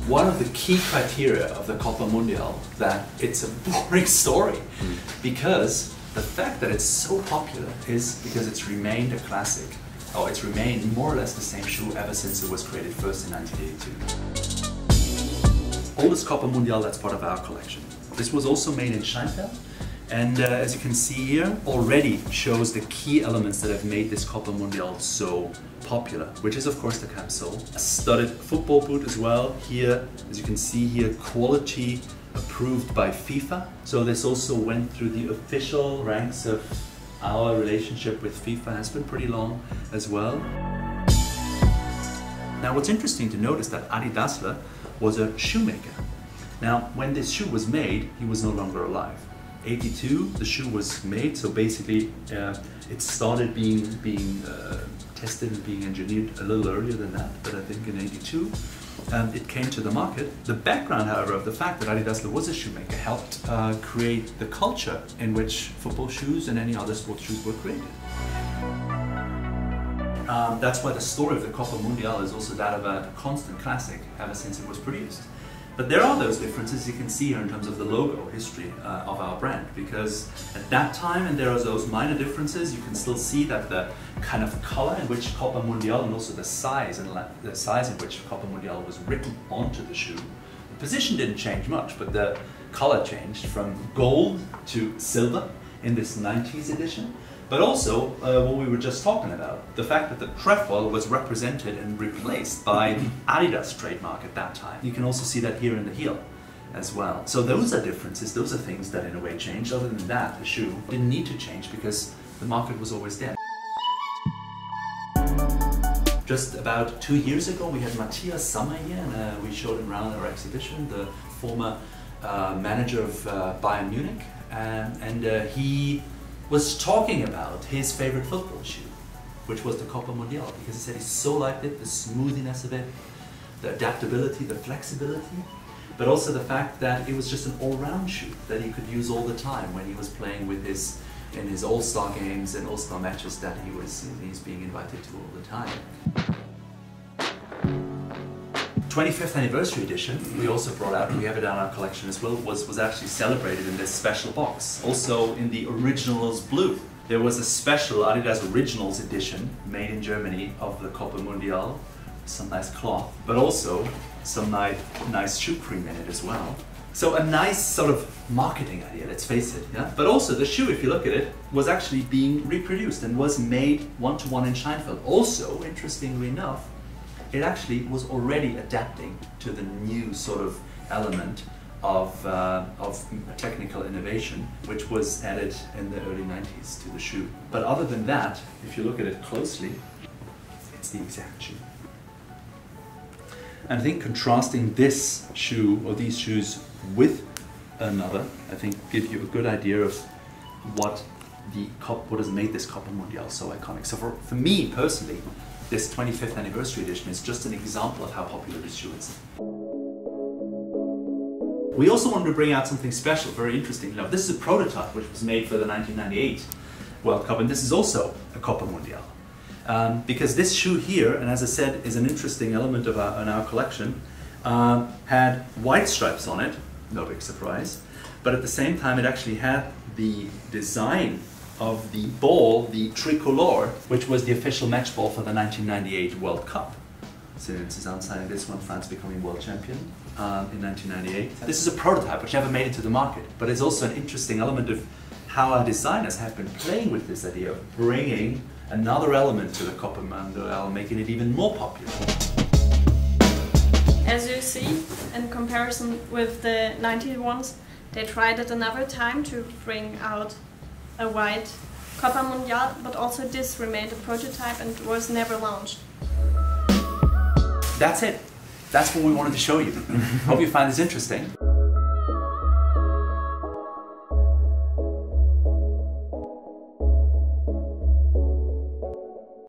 one of the key criteria of the Copa Mundial that it's a boring story, because the fact that it's so popular is because it's remained a classic. Oh, it's remained more or less the same shoe ever since it was created first in 1982. Oldest Copa Mundial that's part of our collection. This was also made in Scheinfeld, and as you can see here, already shows the key elements that have made this Copa Mundial so popular, which is of course the camisole. A studded football boot as well. Here, as you can see here, quality approved by FIFA. So this also went through the official ranks of our relationship with FIFA, has been pretty long as well. Now what's interesting to note is that adidas was a shoemaker. Now when this shoe was made, he was no longer alive. 82, the shoe was made, so basically it started being tested and being engineered a little earlier than that, but I think in 82 it came to the market. The background, however, of the fact that adidas was a shoemaker helped create the culture in which football shoes and any other sports shoes were created. That's why the story of the Copa Mundial is also that of a constant classic ever since it was produced. But there are those differences you can see here in terms of the logo history of our brand, because at that time, and there are those minor differences, you can still see that the kind of color in which Copa Mundial and also the size in which Copa Mundial was written onto the shoe, the position didn't change much, but the color changed from gold to silver in this 90s edition. But also, what we were just talking about, the fact that the trefoil was represented and replaced by the adidas trademark at that time. You can also see that here in the heel as well. So those are differences, those are things that in a way changed. Other than that, the shoe didn't need to change because the market was always there. Just about 2 years ago, we had Matthias Sommer here, and we showed him around our exhibition, the former manager of Bayern Munich, and he was talking about his favorite football shoe, which was the Copa Mundial, because he said he so liked it, the smoothness of it, the adaptability, the flexibility, but also the fact that it was just an all-round shoe that he could use all the time when he was playing with in his all-star games and all-star matches that he's being invited to all the time. 25th anniversary edition, we also brought out, we have it in our collection as well, was actually celebrated in this special box. Also in the Originals Blue. There was a special adidas Originals edition made in Germany of the Copa Mundial, some nice cloth, but also some nice shoe cream in it as well. So a nice sort of marketing idea, let's face it, yeah? But also the shoe, if you look at it, was actually being reproduced and was made one-to-one in Scheinfeld. Also, interestingly enough, it actually was already adapting to the new sort of element of technical innovation, which was added in the early 90s to the shoe. But other than that, if you look at it closely, it's the exact shoe. And I think contrasting this shoe or these shoes with another, I think gives you a good idea of what has made this Copa Mundial so iconic. So for me personally, this 25th anniversary edition is just an example of how popular this shoe is. We also wanted to bring out something special, very interesting. Now, this is a prototype which was made for the 1998 World Cup, and this is also a Copa Mundial. Because this shoe here, and as I said, is an interesting element of our collection, had white stripes on it, no big surprise, but at the same time it actually had the design of the ball, the tricolor, which was the official match ball for the 1998 World Cup. Since it's outside this one, France becoming world champion in 1998. This is a prototype which never made it to the market, but it's also an interesting element of how our designers have been playing with this idea of bringing another element to the Copa Mundial, making it even more popular. As you see, in comparison with the 90 ones, they tried at another time to bring out a white Copa Mundial, but also this remained a prototype and was never launched. That's it. That's what we wanted to show you. Hope you find this interesting.